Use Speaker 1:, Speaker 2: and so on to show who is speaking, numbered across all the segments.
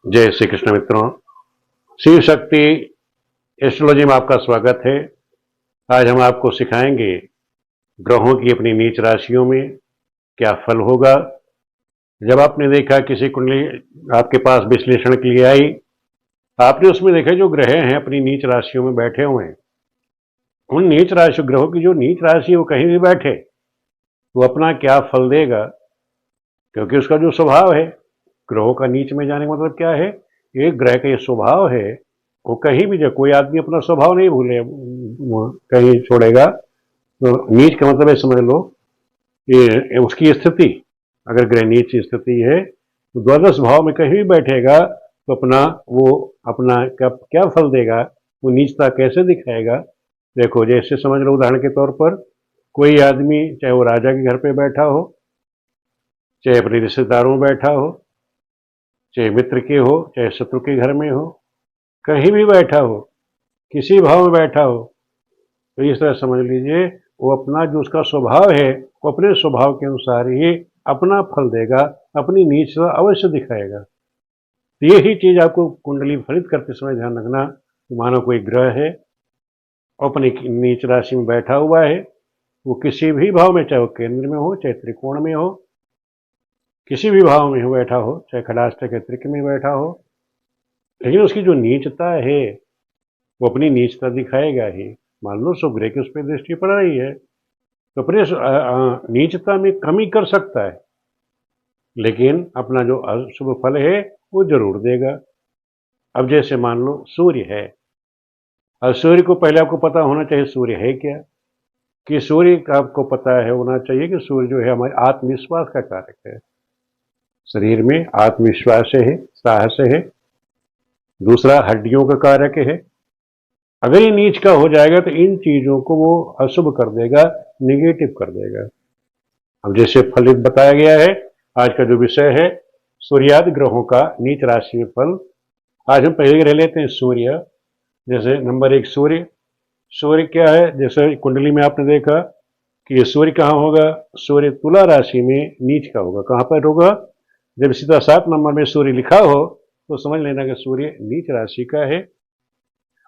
Speaker 1: जय श्री कृष्ण मित्रों। शिव शक्ति एस्ट्रोलॉजी में आपका स्वागत है। आज हम आपको सिखाएंगे ग्रहों की अपनी नीच राशियों में क्या फल होगा। जब आपने देखा किसी कुंडली आपके पास विश्लेषण के लिए आई, आपने उसमें देखा जो ग्रह हैं अपनी नीच राशियों में बैठे हुए हैं। उन नीच राशि ग्रहों की जो नीच राशि है वो कहीं भी बैठे वो अपना क्या फल देगा, क्योंकि उसका जो स्वभाव है, ग्रहों का नीच में जाने का मतलब क्या है, एक ग्रह का ये स्वभाव है वो कहीं भी जाए, कोई आदमी अपना स्वभाव नहीं भूले कहीं छोड़ेगा। तो नीच का मतलब है, समझ लो ये उसकी स्थिति, अगर ग्रह नीच स्थिति है तो द्वादश भाव में कहीं भी बैठेगा तो अपना क्या फल देगा, वो नीचता कैसे दिखाएगा। देखो जैसे समझ लो, उदाहरण के तौर पर कोई आदमी चाहे वो राजा के घर पे बैठा हो, चाहे अपने रिश्तेदारों में बैठा हो, चाहे मित्र के हो, चाहे शत्रु के घर में हो, कहीं भी बैठा हो, किसी भाव में बैठा हो, तो इस तरह समझ लीजिए वो अपना जो उसका स्वभाव है वो अपने स्वभाव के अनुसार ही अपना फल देगा, अपनी नीचता अवश्य दिखाएगा। तो यही चीज आपको कुंडली फलित करते समय ध्यान रखना। मानो कोई ग्रह है अपनी नीच राशि में बैठा हुआ है, वो किसी भी भाव में, चाहे वो केंद्र में हो चाहे त्रिकोण में हो, किसी भी भाव में हो बैठा हो, चाहे खडाष्टक या त्रिक में बैठा हो, लेकिन उसकी जो नीचता है वो अपनी नीचता दिखाएगा ही। मान लो शुभ की उस पर दृष्टि पड़ रही है तो अपने नीचता में कमी कर सकता है, लेकिन अपना जो अशुभ फल है वो जरूर देगा। अब जैसे मान लो सूर्य है, अब सूर्य को पहले आपको पता होना चाहिए सूर्य है क्या, कि सूर्य का आपको पता है होना चाहिए कि सूर्य जो है हमारे आत्मविश्वास का कारक है। शरीर में आत्मविश्वास है, साहस है। दूसरा हड्डियों का कारक है। अगर ये नीच का हो जाएगा तो इन चीजों को वो अशुभ कर देगा, निगेटिव कर देगा। अब जैसे फलित बताया गया है, आज का जो विषय है सूर्यादि ग्रहों का नीच राशि में फल। आज हम पहले रह लेते हैं सूर्य। जैसे नंबर 1 सूर्य। सूर्य क्या है, जैसे कुंडली में आपने देखा कि ये सूर्य कहाँ होगा, सूर्य तुला राशि में नीच का होगा। कहाँ पर होगा, जब सीधा 7 नंबर में सूर्य लिखा हो तो समझ लेना कि सूर्य नीच राशि का है।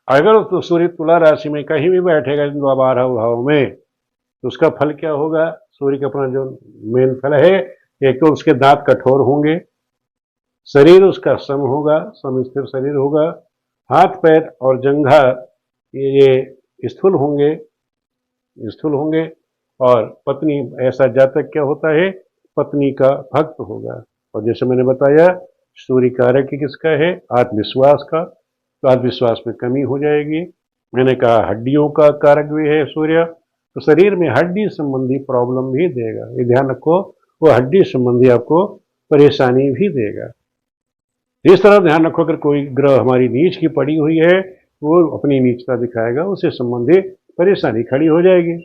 Speaker 1: अगर तो सूर्य तुला राशि में कहीं भी बैठेगा 12 भाव में, तो उसका फल क्या होगा। सूर्य का अपना जो मेन फल है, एक तो उसके दांत कठोर होंगे, शरीर उसका सम होगा, सम स्थिर शरीर होगा, हाथ पैर और जंघा ये स्थूल होंगे। और पत्नी, ऐसा जातक क्या होता है, पत्नी का भक्त होगा। और जैसे मैंने बताया सूर्य कारक किसका है, आत्मविश्वास का, तो आत्मविश्वास में कमी हो जाएगी। मैंने कहा हड्डियों का कारक भी है सूर्य, तो शरीर में हड्डी संबंधी प्रॉब्लम भी देगा, ये ध्यान रखो, वो हड्डी संबंधी आपको परेशानी भी देगा। इस तरह ध्यान रखो, अगर कोई ग्रह हमारी नीच की पड़ी हुई है वो अपनी नीचता दिखाएगा, उससे संबंधित परेशानी खड़ी हो जाएगी।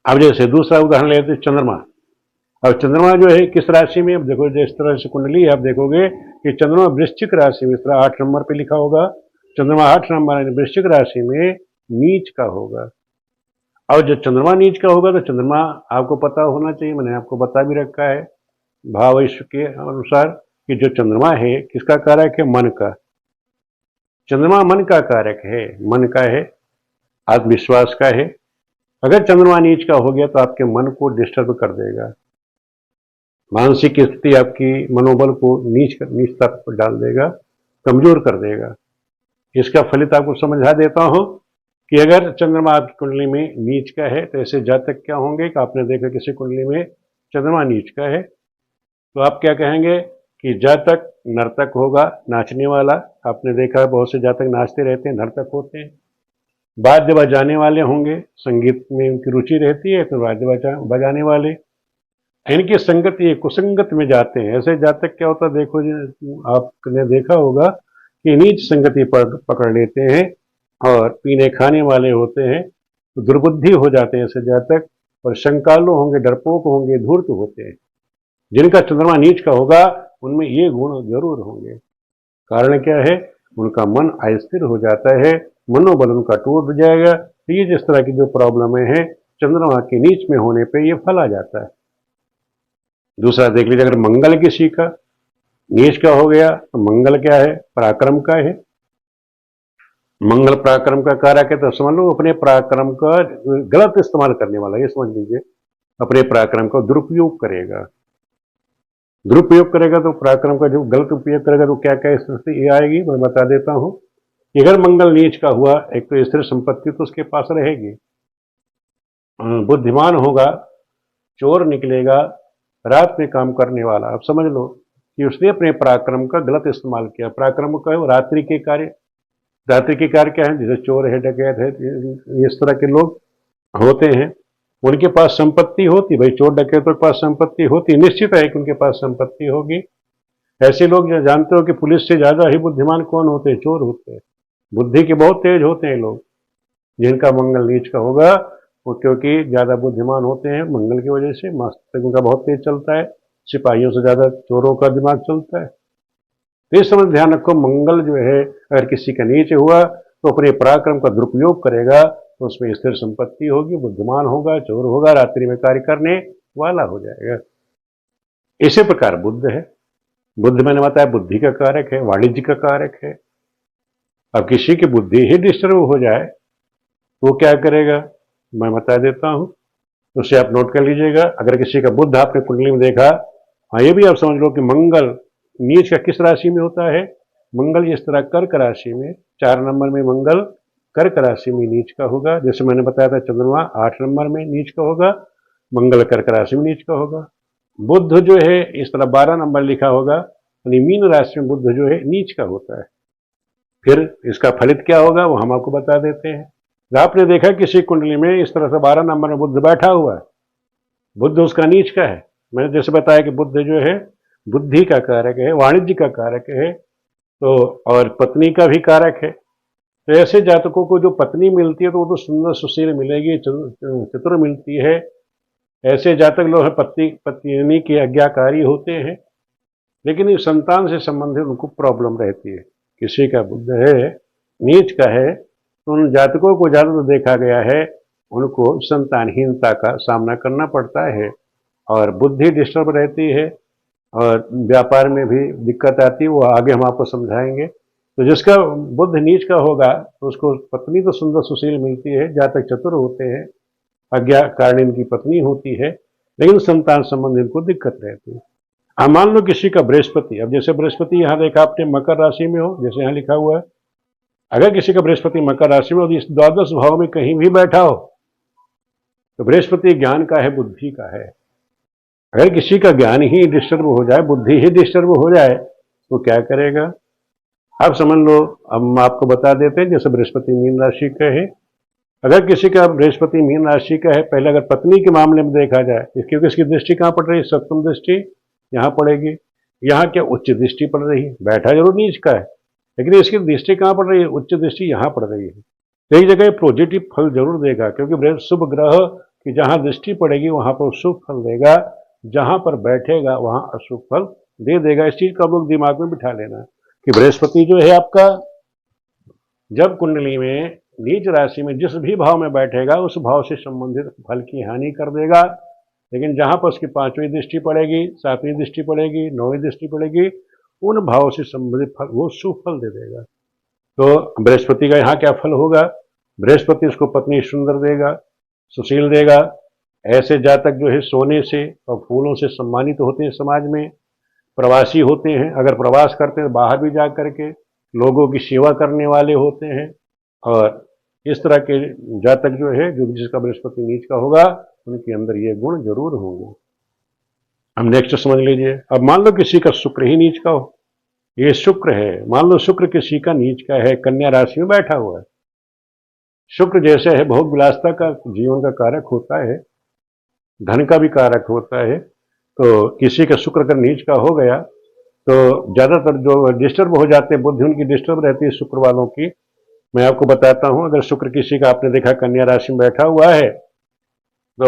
Speaker 1: अब जैसे दूसरा उदाहरण लेते हैं चंद्रमा। अब चंद्रमा जो है किस राशि में, अब देखो जिस तरह से कुंडली आप देखोगे कि चंद्रमा वृश्चिक राशि में, इस तरह 8 नंबर पे लिखा होगा, चंद्रमा 8 नंबर वृश्चिक राशि में नीच का होगा। और जब चंद्रमा नीच का होगा तो चंद्रमा आपको पता होना चाहिए, मैंने आपको बता भी रखा है भाव विश्व के अनुसार कि जो चंद्रमा है किसका कारक है, मन का। चंद्रमा मन का कारक है, मन का है, आत्मविश्वास का है। अगर चंद्रमा नीच का हो गया तो आपके मन को डिस्टर्ब कर देगा, मानसिक स्थिति आपकी मनोबल को नीचता पर डाल देगा, कमजोर कर देगा। इसका फलित आपको समझा देता हूं कि अगर चंद्रमा आपकी कुंडली में नीच का है तो ऐसे जातक क्या होंगे कि आपने देखा किसी कुंडली में चंद्रमा नीच का है तो आप क्या कहेंगे कि जातक नर्तक होगा, नाचने वाला। आपने देखा बहुत से जातक नाचते रहते हैं, नर्तक होते हैं। वाद्य बजाने वाले होंगे, संगीत में उनकी रुचि रहती है तो वाद्य बजाने वाले। इनकी संगति ये कुसंगत में जाते हैं, ऐसे जातक क्या होता है, देखो आपने देखा होगा कि नीच संगति पर पकड़ लेते हैं और पीने खाने वाले होते हैं, तो दुर्बुद्धि हो जाते हैं ऐसे जातक, और शंकालु होंगे, डरपोक होंगे, धूर्त होते हैं। जिनका चंद्रमा नीच का होगा उनमें ये गुण जरूर होंगे। कारण क्या है, उनका मन अस्थिर हो जाता है, मनोबल उनका टूट जाएगा। तो ये जिस तरह की जो प्रॉब्लम है चंद्रमा के नीच में होने पे ये फल आ जाता है। दूसरा देख लीजिए, अगर मंगल किसी का, नीच का हो गया तो मंगल क्या है? पराक्रम का है। मंगल पराक्रम का कारक है, तो समझ लो अपने पराक्रम का गलत इस्तेमाल करने वाला, ये समझ लीजिए। अपने पराक्रम का दुरुपयोग करेगा। दुरुपयोग करेगा तो पराक्रम का जो गलत उपयोग करेगा तो क्या क्या स्थिति ये आएगी, मैं बता देता हूं। अगर मंगल नीच का हुआ, एक तो स्थिर संपत्ति तो उसके पास रहेगी, बुद्धिमान होगा, चोर निकलेगा, रात में काम करने वाला। अब समझ लो कि उसने अपने पराक्रम का गलत इस्तेमाल किया। पराक्रम का है रात्रि के कार्य। रात्रि के कार्य क्या है? जैसे चोर है, डकैत है, इस तरह के लोग होते हैं, उनके पास संपत्ति होती। भाई चोर डकैतों के पास संपत्ति होती, निश्चित है कि उनके पास संपत्ति होगी। ऐसे लोग जो जानते हो कि पुलिस से ज्यादा ही बुद्धिमान कौन होते हैं? चोर होते हैं। बुद्धि के बहुत तेज होते हैं लोग जिनका मंगल नीच का होगा, वो क्योंकि ज्यादा बुद्धिमान होते हैं मंगल की वजह से। मस्तिष्क उनका बहुत तेज चलता है, सिपाहियों से ज्यादा चोरों का दिमाग चलता है। तो इस समय ध्यान रखो, मंगल जो है अगर किसी का नीच हुआ तो अपने पराक्रम का दुरुपयोग करेगा, तो उसमें स्थिर संपत्ति होगी, बुद्धिमान होगा, चोर होगा, रात्रि में कार्य करने वाला हो जाएगा। इसी प्रकार बुद्ध है। बुद्ध मैंने बताया बुद्धि का कारक है, वाणिज्य का कारक है। अब किसी की बुद्धि ही डिस्टर्ब हो जाए तो वो क्या करेगा, मैं बता देता हूं, उसे आप नोट कर लीजिएगा। अगर किसी का बुद्ध आपने कुंडली में देखा, हाँ ये भी आप समझ लो कि मंगल नीच का किस राशि में होता है? मंगल इस तरह कर्क राशि में, 4 नंबर में मंगल कर्क राशि में नीच का होगा। जैसे मैंने बताया था चंद्रमा 8 नंबर में नीच का होगा, मंगल कर्क राशि में नीच का होगा। बुद्ध जो है इस तरह 12 नंबर लिखा होगा, यानी मीन राशि में बुद्ध जो है नीच का होता है। फिर इसका फलित क्या होगा वो हम आपको बता देते हैं। आपने देखा किसी कुंडली में इस तरह से 12 नंबर में बुद्ध बैठा हुआ है, बुद्ध उसका नीच का है। मैंने जैसे बताया कि बुद्ध जो है बुद्धि का कारक है, वाणिज्य का कारक है, तो और पत्नी का भी कारक है। तो ऐसे जातकों को जो पत्नी मिलती है तो वो तो सुंदर सुशील मिलेगी, चतुर मिलती है। ऐसे जातक लोग पति पत्नी की आज्ञाकारी होते हैं, लेकिन इस संतान से संबंधित उनको प्रॉब्लम रहती है। किसी का बुद्ध है नीच का है तो उन जातकों को ज्यादा तो देखा गया है उनको संतानहीनता का सामना करना पड़ता है, और बुद्धि डिस्टर्ब रहती है, और व्यापार में भी दिक्कत आती है, वो आगे हम आपको समझाएंगे। तो जिसका बुद्ध नीच का होगा तो उसको पत्नी तो सुंदर सुशील मिलती है, जातक चतुर होते हैं, आज्ञा कारण इनकी पत्नी होती है, लेकिन संतान संबंधी इनको दिक्कत रहती है। अब मान लो किसी का बृहस्पति, अब जैसे बृहस्पति यहाँ देखा आपने मकर राशि में हो, जैसे यहाँ लिखा हुआ है, अगर किसी का बृहस्पति मकर राशि में हो, इस द्वादश भाव में कहीं भी बैठा हो, तो बृहस्पति ज्ञान का है, बुद्धि का है। अगर किसी का ज्ञान ही डिस्टर्ब हो जाए, बुद्धि ही डिस्टर्ब हो जाए, तो क्या करेगा आप समझ लो। हम आपको बता देते हैं, जैसे बृहस्पति मीन राशि का है, अगर किसी का बृहस्पति मीन राशि का है, पहले अगर पत्नी के मामले में देखा जाए, क्योंकि इसकी दृष्टि कहां पड़ रही है? सप्तम दृष्टि यहां पड़ेगी। यहाँ क्या उच्च दृष्टि पड़ रही है? बैठा जरूर नीच का है, लेकिन इसकी दृष्टि कहां पड़ रही है? उच्च दृष्टि यहां पड़ रही है। कई जगह पॉजिटिव फल जरूर देगा, क्योंकि शुभ ग्रह की जहां दृष्टि पड़ेगी वहां पर शुभ फल देगा, जहां पर बैठेगा वहां अशुभ फल दे देगा। इस चीज का लोग दिमाग में बिठा लेना कि बृहस्पति जो है आपका जब कुंडली में नीच राशि में जिस भी भाव में बैठेगा उस भाव से संबंधित फल की हानि कर देगा, लेकिन जहां पर उसकी 5वीं दृष्टि पड़ेगी, 7वीं दृष्टि पड़ेगी, 9वीं दृष्टि पड़ेगी, उन भाव से संबंधित फल वो शुभ फल दे देगा। तो बृहस्पति का यहाँ क्या फल होगा? बृहस्पति उसको पत्नी सुंदर देगा, सुशील देगा। ऐसे जातक जो है सोने से और फूलों से सम्मानित होते हैं, समाज में प्रवासी होते हैं, अगर प्रवास करते हैं बाहर भी जा करके लोगों की सेवा करने वाले होते हैं, और इस तरह के जातक जो है जो जिसका बृहस्पति नीच का होगा उनके अंदर ये गुण जरूर होंगे। हम नेक्स्ट समझ लीजिए। अब मान लो किसी का शुक्र ही नीच का हो, ये शुक्र है, मान लो शुक्र किसी का नीच का है, कन्या राशि में बैठा हुआ है। शुक्र जैसे है बहुत विलासता का जीवन का कारक होता है, धन का भी कारक होता है। तो किसी का शुक्र अगर नीच का हो गया तो ज्यादातर जो डिस्टर्ब हो जाते हैं, बुद्धि उनकी डिस्टर्ब रहती है शुक्र वालों की। मैं आपको बताता हूं, अगर शुक्र किसी का आपने देखा कन्या राशि में बैठा हुआ है, तो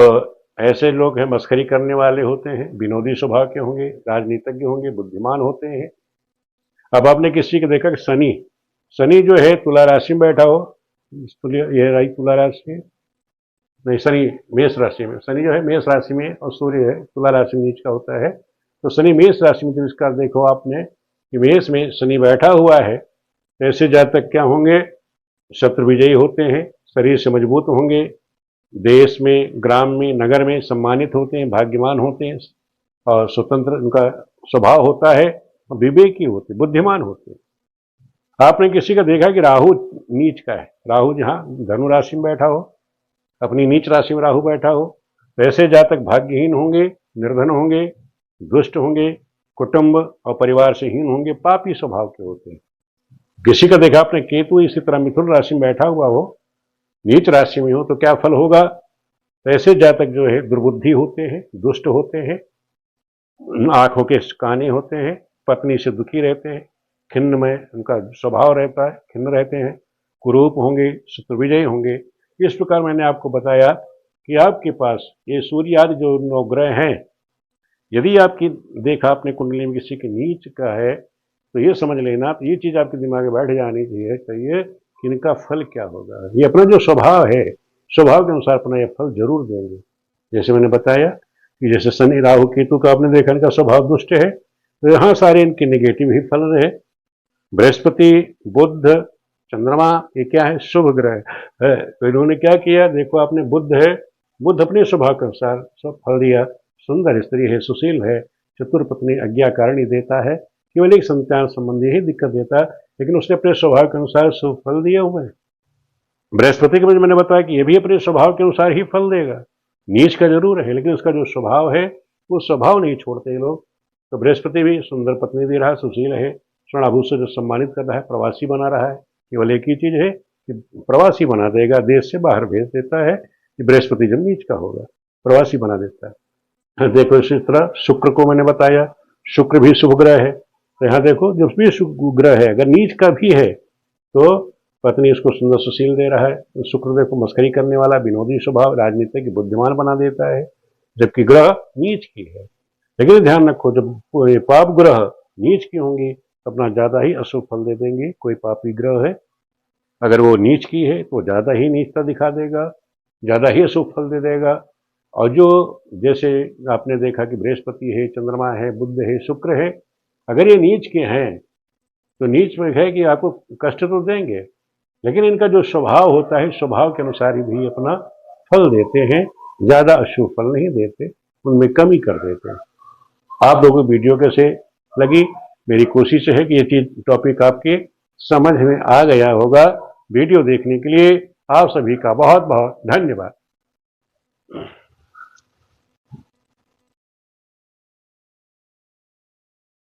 Speaker 1: ऐसे लोग हैं मस्करी करने वाले होते हैं, विनोदी स्वभाव के होंगे, राजनीतिज्ञ होंगे, बुद्धिमान होते हैं। अब आपने किसी को देखा कि शनि, शनि जो है तुला राशि में बैठा हो, ये रही तुला राशि, नहीं शनि मेष राशि में, शनि जो है मेष राशि में और सूर्य है तुला राशि में नीच का होता है। तो शनि मेष राशि में, तो इसका देखो आपने कि मेष में शनि बैठा हुआ है, ऐसे जातक क्या होंगे, शत्रु विजयी होते हैं, शरीर से मजबूत होंगे, देश में, ग्राम में, नगर में सम्मानित होते हैं, भाग्यवान होते हैं और स्वतंत्र उनका स्वभाव होता है, विवेकी होते, बुद्धिमान होते हैं। आपने किसी का देखा कि राहु नीच का है, राहु जहां धनु राशि में बैठा हो, अपनी नीच राशि में राहु बैठा हो, वैसे जातक भाग्यहीन होंगे, निर्धन होंगे, दुष्ट होंगे, कुटुंब और परिवार से हीन होंगे, पापी स्वभाव के होते हैं। किसी का देखा आपने केतु इसी तरह मिथुन राशि में बैठा हुआ हो, नीच राशि में हो, तो क्या फल होगा, ऐसे जातक जो है दुर्बुद्धि होते हैं, दुष्ट होते हैं, आंखों के काने होते हैं, पत्नी से दुखी रहते हैं, खिन्न में उनका स्वभाव रहता है, खिन्न रहते हैं, कुरूप होंगे, शत्रु विजयी होंगे। इस प्रकार मैंने आपको बताया कि आपके पास ये सूर्य आदि जो 9 ग्रह हैं, यदि आपकी देखा आपने कुंडली में किसी के नीच का है, तो ये समझ लेना, तो ये चीज आपके दिमाग में बैठ जानी चाहिए कि इनका फल क्या होगा। ये अपना जो स्वभाव है, स्वभाव के अनुसार अपना ये फल जरूर देंगे। जैसे मैंने बताया कि जैसे शनि राहु केतु का आपने देखा इनका स्वभाव दुष्ट है, तो यहाँ सारे इनके निगेटिव ही फल रहे। बृहस्पति, बुध, चंद्रमा, ये क्या है, शुभ ग्रह है। तो इन्होंने क्या किया, देखो आपने बुध है, बुध अपने स्वभाव के अनुसार सब फल दिया, सुंदर स्त्री है, सुशील है, चतुर पत्नी, आज्ञाकारिणी देता है, केवल एक संतान संबंधी ही दिक्कत देता है, लेकिन उसने अपने स्वभाव के अनुसार शुभ फल दिए हुए हैं। बृहस्पति के मैंने बताया कि ये भी अपने स्वभाव के अनुसार ही फल देगा, नीच का जरूर है, लेकिन उसका जो स्वभाव है वो स्वभाव नहीं छोड़ते लोग। तो बृहस्पति भी सुंदर पत्नी दे रहा है, सुशील है, स्वर्ण आभूषण से जो सम्मानित कर रहा है, प्रवासी बना रहा है। केवल एक ही चीज है कि प्रवासी बना देगा, देश से बाहर भेज देता है, कि बृहस्पति जब नीच का होगा प्रवासी बना देता है। देखो इसी तरह शुक्र को मैंने बताया, शुक्र भी शुभ ग्रह है, तो यहाँ देखो जो भी ग्रह है अगर नीच का भी है तो पत्नी उसको सुंदर सुशील दे रहा है। शुक्र देखो मस्करी करने वाला, विनोदी स्वभाव, राजनीतिक बुद्धिमान बना देता है, जबकि ग्रह नीच की है। लेकिन ध्यान रखो जब पाप ग्रह नीच की होंगी अपना ज्यादा ही अशुभ फल दे देंगे। कोई पापी ग्रह है अगर वो नीच की है तो ज्यादा ही नीचता दिखा देगा, ज्यादा ही अशुभ फल दे देगा। और जो जैसे आपने देखा कि बृहस्पति है, चंद्रमा है, बुध है, शुक्र है, अगर ये नीच के हैं तो नीच में है कि आपको कष्ट तो देंगे, लेकिन इनका जो स्वभाव होता है स्वभाव के अनुसार ही भी अपना फल देते हैं, ज्यादा अशुभ फल नहीं देते, उनमें कमी कर देते हैं। आप लोगों को वीडियो कैसे लगी, मेरी कोशिश है कि ये चीज टॉपिक आपके समझ में आ गया होगा। वीडियो देखने के लिए आप सभी का बहुत बहुत धन्यवाद।